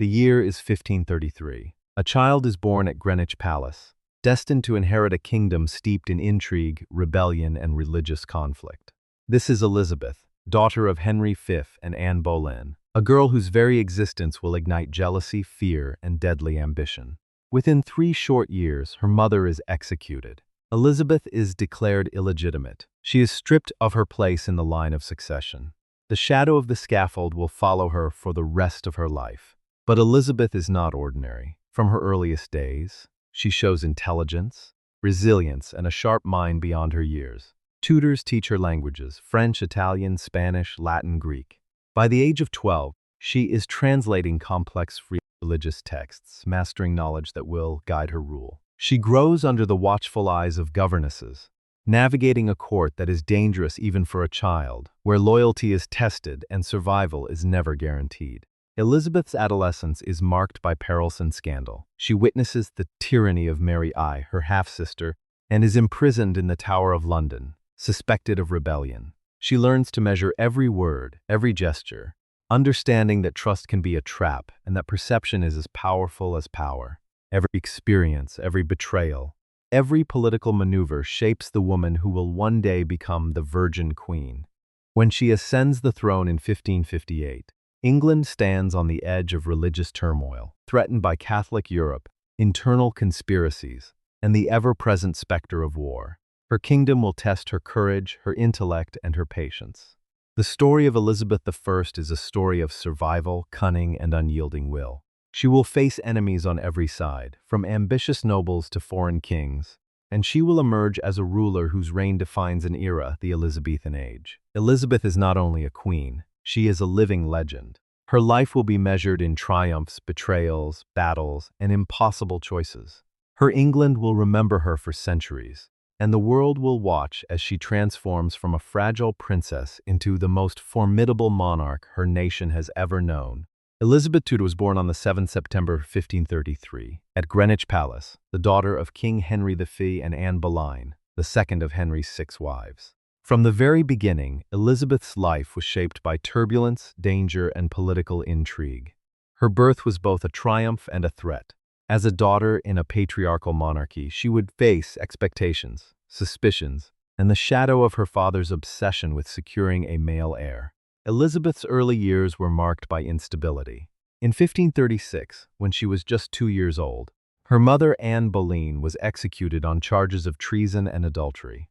The year is 1533. A child is born at Greenwich Palace, destined to inherit a kingdom steeped in intrigue, rebellion, and religious conflict. This is Elizabeth, daughter of Henry V and Anne Boleyn, a girl whose very existence will ignite jealousy, fear, and deadly ambition. Within 3 short years, her mother is executed. Elizabeth is declared illegitimate. She is stripped of her place in the line of succession. The shadow of the scaffold will follow her for the rest of her life. But Elizabeth is not ordinary. From her earliest days, she shows intelligence, resilience, and a sharp mind beyond her years. Tutors teach her languages: French, Italian, Spanish, Latin, Greek. By the age of 12, she is translating complex religious texts, mastering knowledge that will guide her rule. She grows under the watchful eyes of governesses, navigating a court that is dangerous even for a child, where loyalty is tested and survival is never guaranteed. Elizabeth's adolescence is marked by perils and scandal. She witnesses the tyranny of Mary I, her half-sister, and is imprisoned in the Tower of London, suspected of rebellion. She learns to measure every word, every gesture, understanding that trust can be a trap and that perception is as powerful as power. Every experience, every betrayal, every political maneuver shapes the woman who will one day become the Virgin Queen. When she ascends the throne in 1558, England stands on the edge of religious turmoil, threatened by Catholic Europe, internal conspiracies, and the ever-present specter of war. Her kingdom will test her courage, her intellect, and her patience. The story of Elizabeth I is a story of survival, cunning, and unyielding will. She will face enemies on every side, from ambitious nobles to foreign kings, and she will emerge as a ruler whose reign defines an era, the Elizabethan age. Elizabeth is not only a queen, she is a living legend. Her life will be measured in triumphs, betrayals, battles, and impossible choices. Her England will remember her for centuries, and the world will watch as she transforms from a fragile princess into the most formidable monarch her nation has ever known. Elizabeth Tudor was born on 7 September 1533 at Greenwich Palace, the daughter of King Henry V and Anne Boleyn, the second of Henry's 6 wives. From the very beginning, Elizabeth's life was shaped by turbulence, danger, and political intrigue. Her birth was both a triumph and a threat. As a daughter in a patriarchal monarchy, she would face expectations, suspicions, and the shadow of her father's obsession with securing a male heir. Elizabeth's early years were marked by instability. In 1536, when she was just 2 years old, her mother Anne Boleyn was executed on charges of treason and adultery.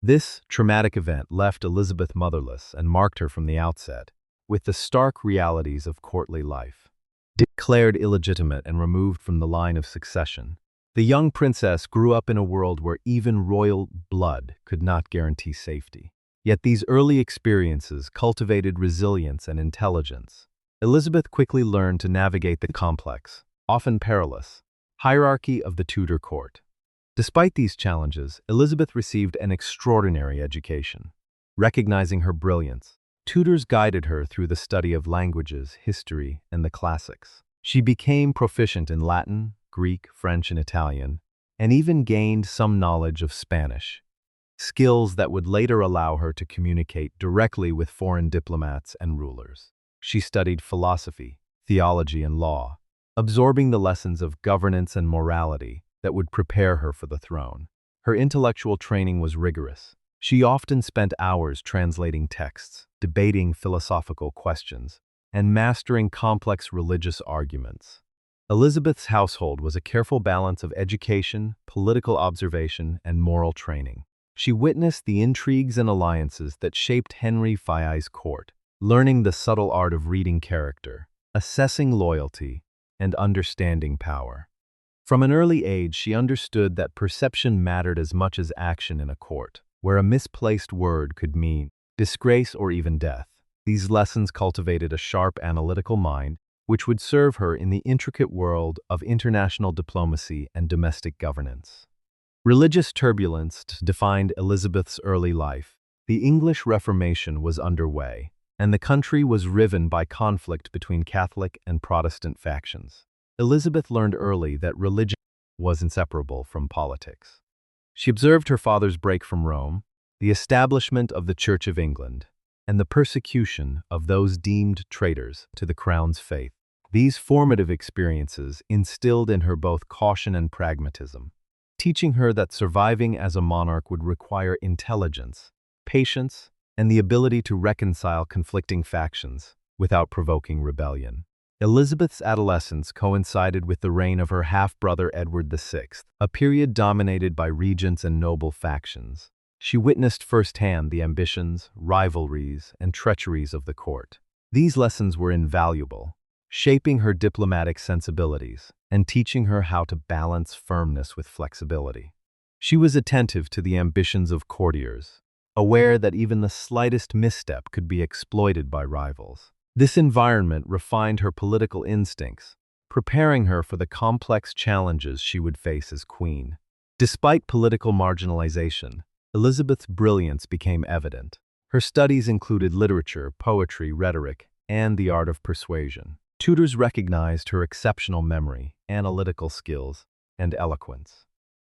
This traumatic event left Elizabeth motherless and marked her from the outset with the stark realities of courtly life. Declared illegitimate and removed from the line of succession, the young princess grew up in a world where even royal blood could not guarantee safety. Yet these early experiences cultivated resilience and intelligence. Elizabeth quickly learned to navigate the complex, often perilous, hierarchy of the Tudor court. Despite these challenges, Elizabeth received an extraordinary education. Recognizing her brilliance, tutors guided her through the study of languages, history, and the classics. She became proficient in Latin, Greek, French, and Italian, and even gained some knowledge of Spanish, skills that would later allow her to communicate directly with foreign diplomats and rulers. She studied philosophy, theology, and law, absorbing the lessons of governance and morality that would prepare her for the throne. Her intellectual training was rigorous. She often spent hours translating texts, debating philosophical questions, and mastering complex religious arguments. Elizabeth's household was a careful balance of education, political observation, and moral training. She witnessed the intrigues and alliances that shaped Henry VII's court, learning the subtle art of reading character, assessing loyalty, and understanding power. From an early age, she understood that perception mattered as much as action in a court, where a misplaced word could mean disgrace or even death. These lessons cultivated a sharp analytical mind, which would serve her in the intricate world of international diplomacy and domestic governance. Religious turbulence defined Elizabeth's early life. The English Reformation was underway, and the country was riven by conflict between Catholic and Protestant factions. Elizabeth learned early that religion was inseparable from politics. She observed her father's break from Rome, the establishment of the Church of England, and the persecution of those deemed traitors to the crown's faith. These formative experiences instilled in her both caution and pragmatism, teaching her that surviving as a monarch would require intelligence, patience, and the ability to reconcile conflicting factions without provoking rebellion. Elizabeth's adolescence coincided with the reign of her half-brother Edward VI, a period dominated by regents and noble factions. She witnessed firsthand the ambitions, rivalries, and treacheries of the court. These lessons were invaluable, shaping her diplomatic sensibilities and teaching her how to balance firmness with flexibility. She was attentive to the ambitions of courtiers, aware that even the slightest misstep could be exploited by rivals. This environment refined her political instincts, preparing her for the complex challenges she would face as queen. Despite political marginalization, Elizabeth's brilliance became evident. Her studies included literature, poetry, rhetoric, and the art of persuasion. Tutors recognized her exceptional memory, analytical skills, and eloquence.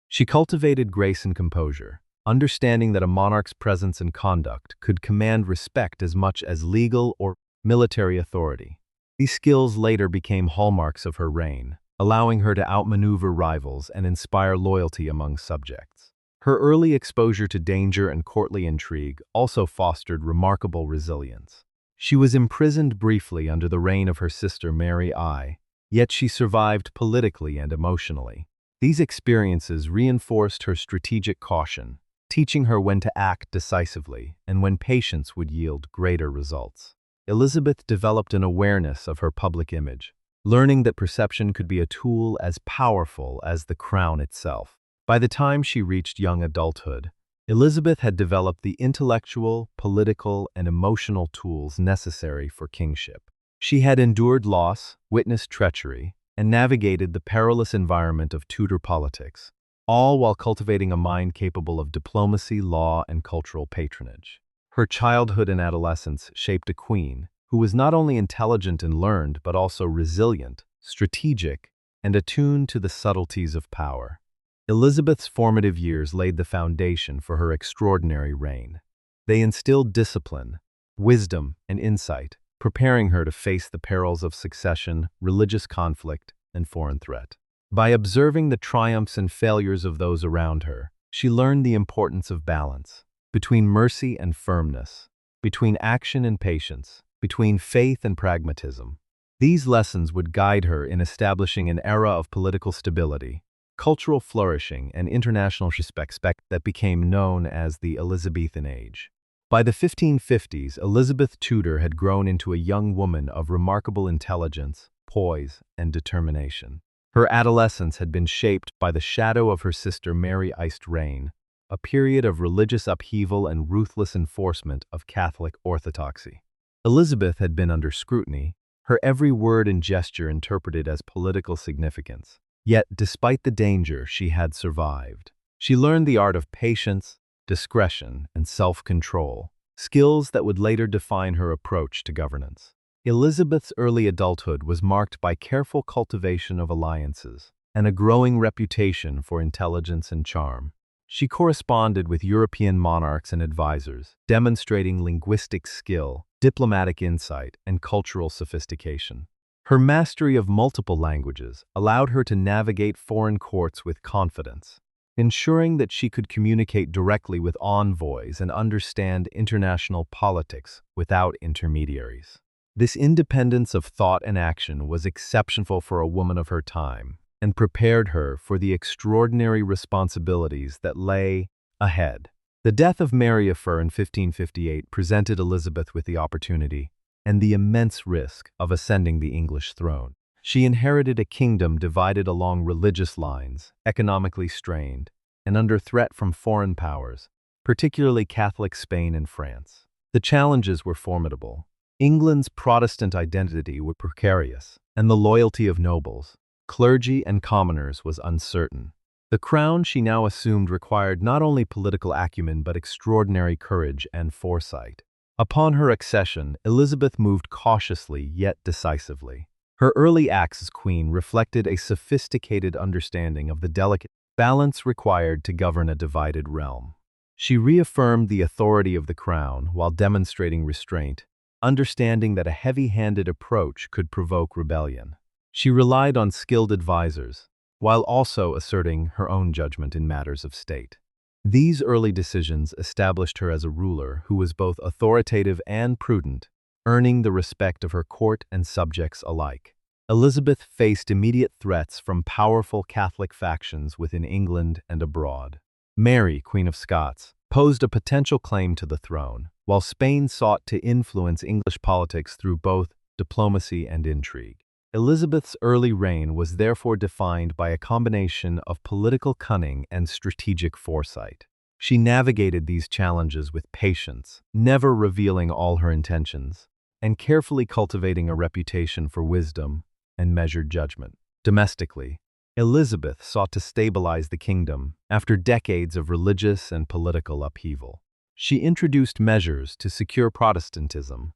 She cultivated grace and composure, understanding that a monarch's presence and conduct could command respect as much as legal or military authority. These skills later became hallmarks of her reign, allowing her to outmaneuver rivals and inspire loyalty among subjects. Her early exposure to danger and courtly intrigue also fostered remarkable resilience. She was imprisoned briefly under the reign of her sister Mary I, yet she survived politically and emotionally. These experiences reinforced her strategic caution, teaching her when to act decisively and when patience would yield greater results. Elizabeth developed an awareness of her public image, learning that perception could be a tool as powerful as the crown itself. By the time she reached young adulthood, Elizabeth had developed the intellectual, political, and emotional tools necessary for kingship. She had endured loss, witnessed treachery, and navigated the perilous environment of Tudor politics, all while cultivating a mind capable of diplomacy, law, and cultural patronage. Her childhood and adolescence shaped a queen who was not only intelligent and learned, but also resilient, strategic, and attuned to the subtleties of power. Elizabeth's formative years laid the foundation for her extraordinary reign. They instilled discipline, wisdom, and insight, preparing her to face the perils of succession, religious conflict, and foreign threat. By observing the triumphs and failures of those around her, she learned the importance of balance between mercy and firmness, between action and patience, between faith and pragmatism. These lessons would guide her in establishing an era of political stability, cultural flourishing, and international respect that became known as the Elizabethan age. By the 1550s, Elizabeth Tudor had grown into a young woman of remarkable intelligence, poise, and determination. Her adolescence had been shaped by the shadow of her sister Mary I's reign, a period of religious upheaval and ruthless enforcement of Catholic orthodoxy. Elizabeth had been under scrutiny, her every word and gesture interpreted as political significance. Yet, despite the danger, she had survived. She learned the art of patience, discretion, and self-control, skills that would later define her approach to governance. Elizabeth's early adulthood was marked by careful cultivation of alliances and a growing reputation for intelligence and charm. She corresponded with European monarchs and advisors, demonstrating linguistic skill, diplomatic insight, and cultural sophistication. Her mastery of multiple languages allowed her to navigate foreign courts with confidence, ensuring that she could communicate directly with envoys and understand international politics without intermediaries. This independence of thought and action was exceptional for a woman of her time and prepared her for the extraordinary responsibilities that lay ahead. The death of Mary I in 1558 presented Elizabeth with the opportunity and the immense risk of ascending the English throne. She inherited a kingdom divided along religious lines, economically strained, and under threat from foreign powers, particularly Catholic Spain and France. The challenges were formidable. England's Protestant identity was precarious, and the loyalty of nobles, clergy, and commoners was uncertain. The crown she now assumed required not only political acumen but extraordinary courage and foresight. Upon her accession, Elizabeth moved cautiously yet decisively. Her early acts as queen reflected a sophisticated understanding of the delicate balance required to govern a divided realm. She reaffirmed the authority of the crown while demonstrating restraint, understanding that a heavy-handed approach could provoke rebellion. She relied on skilled advisors, while also asserting her own judgment in matters of state. These early decisions established her as a ruler who was both authoritative and prudent, earning the respect of her court and subjects alike. Elizabeth faced immediate threats from powerful Catholic factions within England and abroad. Mary, Queen of Scots, posed a potential claim to the throne, while Spain sought to influence English politics through both diplomacy and intrigue. Elizabeth's early reign was therefore defined by a combination of political cunning and strategic foresight. She navigated these challenges with patience, never revealing all her intentions, and carefully cultivating a reputation for wisdom and measured judgment. Domestically, Elizabeth sought to stabilize the kingdom after decades of religious and political upheaval. She introduced measures to secure Protestantism,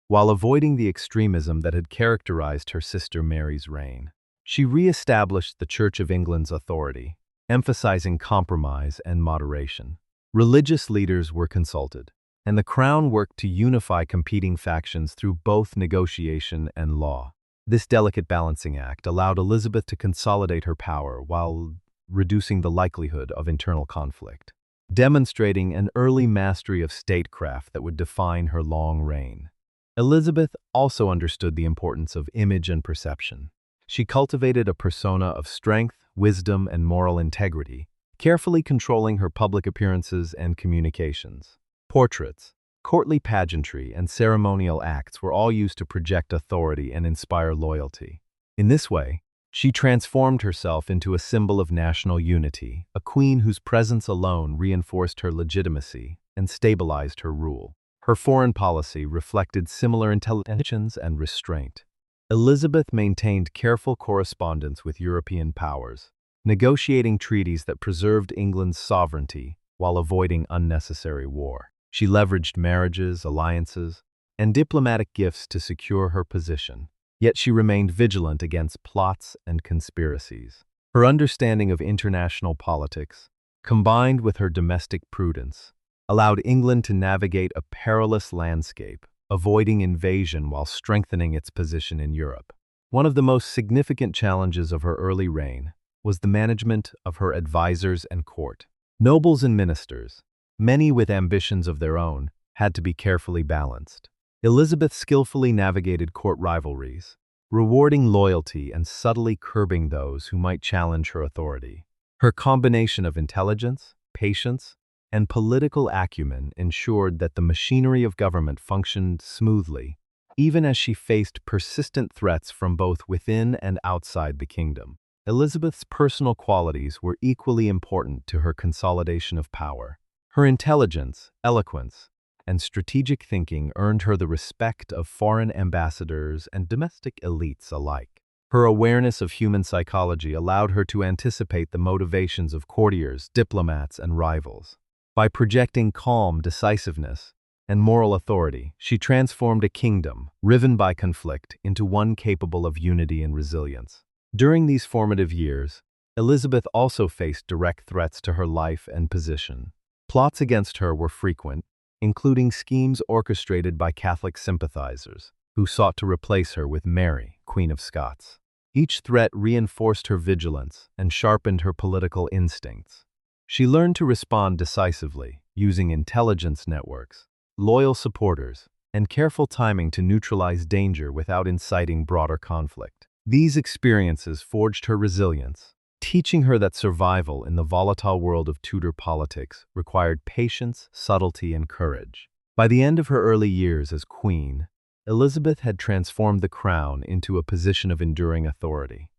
while avoiding the extremism that had characterized her sister Mary's reign. She re-established the Church of England's authority, emphasizing compromise and moderation. Religious leaders were consulted, and the Crown worked to unify competing factions through both negotiation and law. This delicate balancing act allowed Elizabeth to consolidate her power while reducing the likelihood of internal conflict, demonstrating an early mastery of statecraft that would define her long reign. Elizabeth also understood the importance of image and perception. She cultivated a persona of strength, wisdom, and moral integrity, carefully controlling her public appearances and communications. Portraits, courtly pageantry, and ceremonial acts were all used to project authority and inspire loyalty. In this way, she transformed herself into a symbol of national unity, a queen whose presence alone reinforced her legitimacy and stabilized her rule. Her foreign policy reflected similar intelligence and restraint. Elizabeth maintained careful correspondence with European powers, negotiating treaties that preserved England's sovereignty while avoiding unnecessary war. She leveraged marriages, alliances, and diplomatic gifts to secure her position, yet she remained vigilant against plots and conspiracies. Her understanding of international politics, combined with her domestic prudence, allowed England to navigate a perilous landscape, avoiding invasion while strengthening its position in Europe. One of the most significant challenges of her early reign was the management of her advisors and court. Nobles and ministers, many with ambitions of their own, had to be carefully balanced. Elizabeth skillfully navigated court rivalries, rewarding loyalty and subtly curbing those who might challenge her authority. Her combination of intelligence, patience, and political acumen ensured that the machinery of government functioned smoothly, even as she faced persistent threats from both within and outside the kingdom. Elizabeth's personal qualities were equally important to her consolidation of power. Her intelligence, eloquence, and strategic thinking earned her the respect of foreign ambassadors and domestic elites alike. Her awareness of human psychology allowed her to anticipate the motivations of courtiers, diplomats, and rivals. By projecting calm decisiveness and moral authority, she transformed a kingdom, riven by conflict, into one capable of unity and resilience. During these formative years, Elizabeth also faced direct threats to her life and position. Plots against her were frequent, including schemes orchestrated by Catholic sympathizers who sought to replace her with Mary, Queen of Scots. Each threat reinforced her vigilance and sharpened her political instincts. She learned to respond decisively, using intelligence networks, loyal supporters, and careful timing to neutralize danger without inciting broader conflict. These experiences forged her resilience, teaching her that survival in the volatile world of Tudor politics required patience, subtlety, and courage. By the end of her early years as queen, Elizabeth had transformed the crown into a position of enduring authority.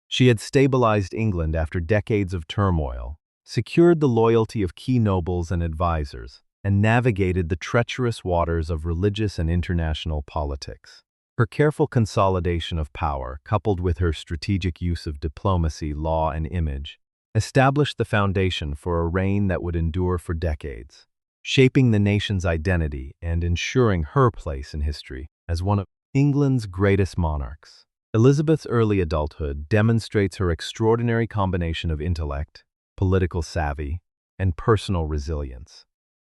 She had stabilized England after decades of turmoil, secured the loyalty of key nobles and advisors, and navigated the treacherous waters of religious and international politics. Her careful consolidation of power, coupled with her strategic use of diplomacy, law, and image, established the foundation for a reign that would endure for decades, shaping the nation's identity and ensuring her place in history as one of England's greatest monarchs. Elizabeth's early adulthood demonstrates her extraordinary combination of intellect, political savvy, and personal resilience.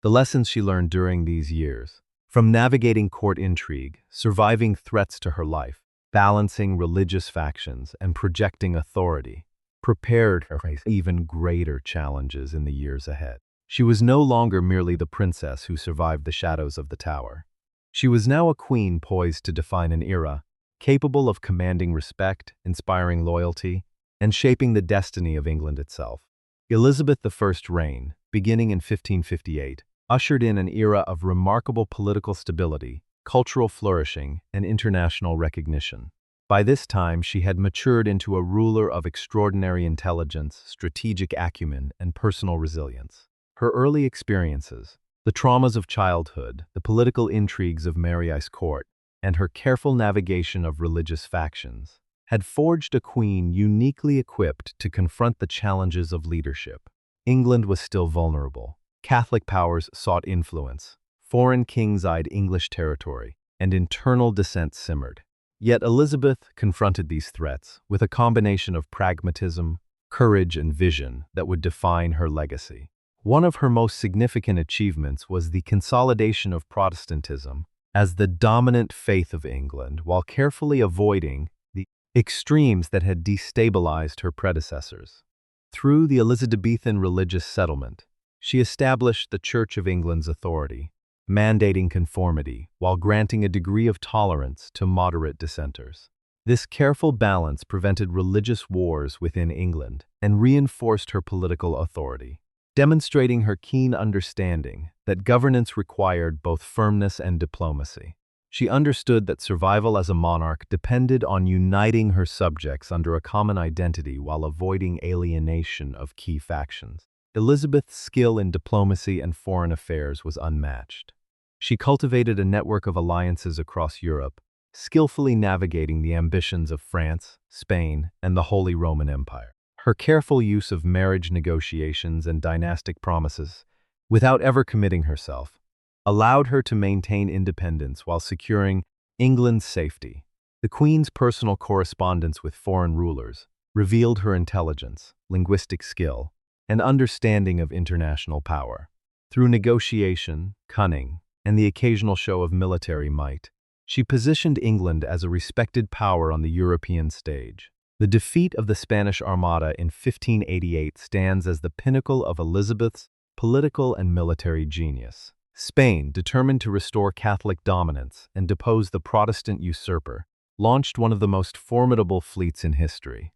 The lessons she learned during these years, From navigating court intrigue, surviving threats to her life, balancing religious factions, and projecting authority, prepared her for even greater challenges in the years ahead. She was no longer merely the princess who survived the shadows of the tower. She was now a queen poised to define an era, capable of commanding respect, inspiring loyalty, and shaping the destiny of England itself. Elizabeth I's reign, beginning in 1558, ushered in an era of remarkable political stability, cultural flourishing, and international recognition. By this time, she had matured into a ruler of extraordinary intelligence, strategic acumen, and personal resilience. Her early experiences, the traumas of childhood, the political intrigues of Mary's court, and her careful navigation of religious factions, had forged a queen uniquely equipped to confront the challenges of leadership. England was still vulnerable. Catholic powers sought influence. Foreign kings eyed English territory, and internal dissent simmered. Yet Elizabeth confronted these threats with a combination of pragmatism, courage, and vision that would define her legacy. One of her most significant achievements was the consolidation of Protestantism as the dominant faith of England, while carefully avoiding the extremes that had destabilized her predecessors. Through the Elizabethan religious settlement, she established the Church of England's authority, mandating conformity while granting a degree of tolerance to moderate dissenters. This careful balance prevented religious wars within England and reinforced her political authority, demonstrating her keen understanding that governance required both firmness and diplomacy. She understood that survival as a monarch depended on uniting her subjects under a common identity while avoiding alienation of key factions. Elizabeth's skill in diplomacy and foreign affairs was unmatched. She cultivated a network of alliances across Europe, skillfully navigating the ambitions of France, Spain, and the Holy Roman Empire. Her careful use of marriage negotiations and dynastic promises, without ever committing herself, allowed her to maintain independence while securing England's safety. The Queen's personal correspondence with foreign rulers revealed her intelligence, linguistic skill, and understanding of international power. Through negotiation, cunning, and the occasional show of military might, she positioned England as a respected power on the European stage. The defeat of the Spanish Armada in 1588 stands as the pinnacle of Elizabeth's political and military genius. Spain, determined to restore Catholic dominance and depose the Protestant usurper, launched one of the most formidable fleets in history.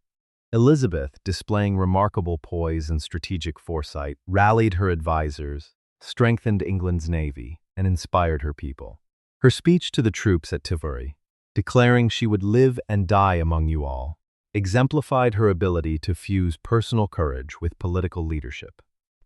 Elizabeth, displaying remarkable poise and strategic foresight, rallied her advisors, strengthened England's navy, and inspired her people. Her speech to the troops at Tivoli, declaring she would live and die among you all, exemplified her ability to fuse personal courage with political leadership.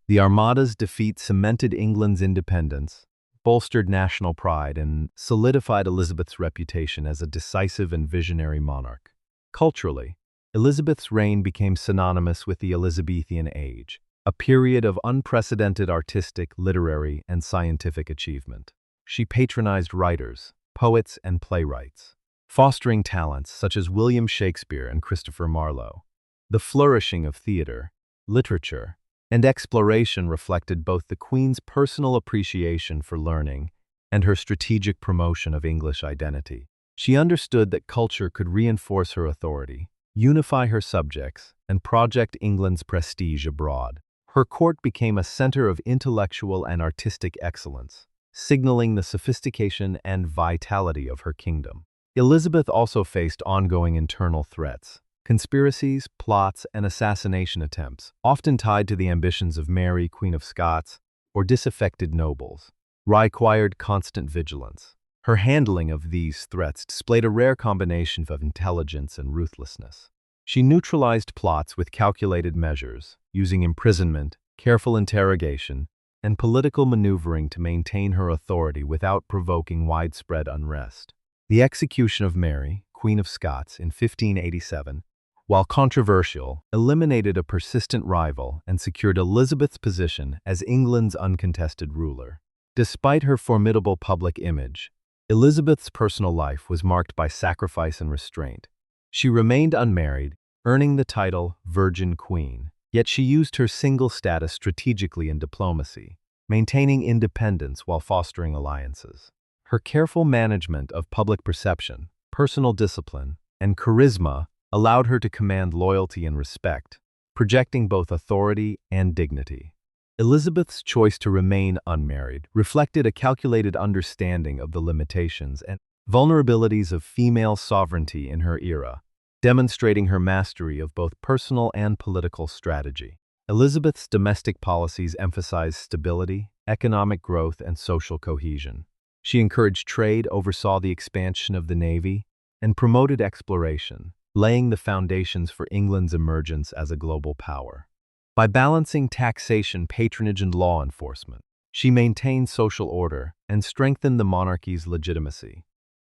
The Armada's defeat cemented England's independence, bolstered national pride, and solidified Elizabeth's reputation as a decisive and visionary monarch. Culturally, Elizabeth's reign became synonymous with the Elizabethan age, a period of unprecedented artistic, literary, and scientific achievement. She patronized writers, poets, and playwrights, fostering talents such as William Shakespeare and Christopher Marlowe. The flourishing of theater, literature, and exploration reflected both the Queen's personal appreciation for learning and her strategic promotion of English identity. She understood that culture could reinforce her authority, unify her subjects, and project England's prestige abroad. Her court became a center of intellectual and artistic excellence, signaling the sophistication and vitality of her kingdom. Elizabeth also faced ongoing internal threats, conspiracies, plots, and assassination attempts, often tied to the ambitions of Mary, Queen of Scots, or disaffected nobles, required constant vigilance. Her handling of these threats displayed a rare combination of intelligence and ruthlessness. She neutralized plots with calculated measures, using imprisonment, careful interrogation, and political maneuvering to maintain her authority without provoking widespread unrest. The execution of Mary, Queen of Scots, in 1587, while controversial, eliminated a persistent rival and secured Elizabeth's position as England's uncontested ruler. Despite her formidable public image, Elizabeth's personal life was marked by sacrifice and restraint. She remained unmarried, earning the title Virgin Queen, yet she used her single status strategically in diplomacy, maintaining independence while fostering alliances. Her careful management of public perception, personal discipline, and charisma allowed her to command loyalty and respect, projecting both authority and dignity. Elizabeth's choice to remain unmarried reflected a calculated understanding of the limitations and vulnerabilities of female sovereignty in her era, demonstrating her mastery of both personal and political strategy. Elizabeth's domestic policies emphasized stability, economic growth, and social cohesion. She encouraged trade, oversaw the expansion of the navy, and promoted exploration, laying the foundations for England's emergence as a global power. By balancing taxation, patronage, and law enforcement, she maintained social order and strengthened the monarchy's legitimacy.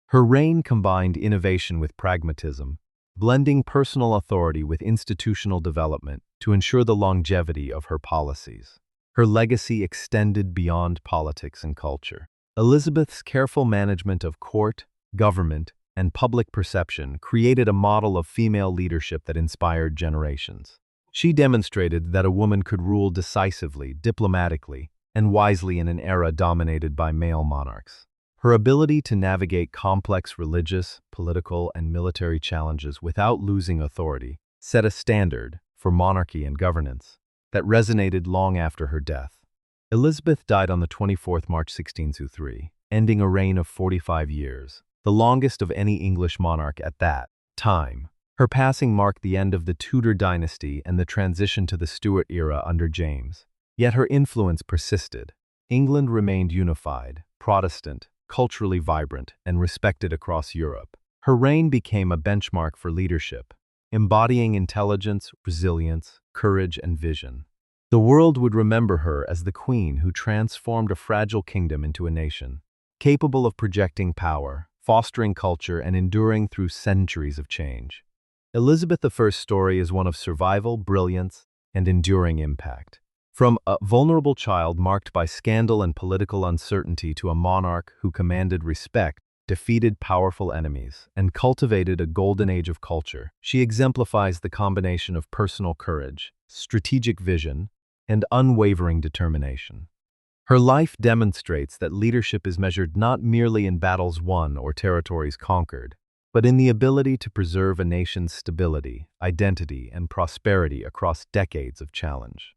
Her reign combined innovation with pragmatism, blending personal authority with institutional development to ensure the longevity of her policies. Her legacy extended beyond politics and culture. Elizabeth's careful management of court, government, and public perception created a model of female leadership that inspired generations. She demonstrated that a woman could rule decisively, diplomatically, and wisely in an era dominated by male monarchs. Her ability to navigate complex religious, political, and military challenges without losing authority set a standard for monarchy and governance that resonated long after her death. Elizabeth died on the 24th March 1603, ending a reign of 45 years, the longest of any English monarch at that time. Her passing marked the end of the Tudor dynasty and the transition to the Stuart era under James. Yet her influence persisted. England remained unified, Protestant, culturally vibrant, and respected across Europe. Her reign became a benchmark for leadership, embodying intelligence, resilience, courage, and vision. The world would remember her as the queen who transformed a fragile kingdom into a nation, capable of projecting power, fostering culture, and enduring through centuries of change. Elizabeth I's story is one of survival, brilliance, and enduring impact. From a vulnerable child marked by scandal and political uncertainty to a monarch who commanded respect, defeated powerful enemies, and cultivated a golden age of culture, she exemplifies the combination of personal courage, strategic vision, and unwavering determination. Her life demonstrates that leadership is measured not merely in battles won or territories conquered, but in the ability to preserve a nation's stability, identity, and prosperity across decades of challenge.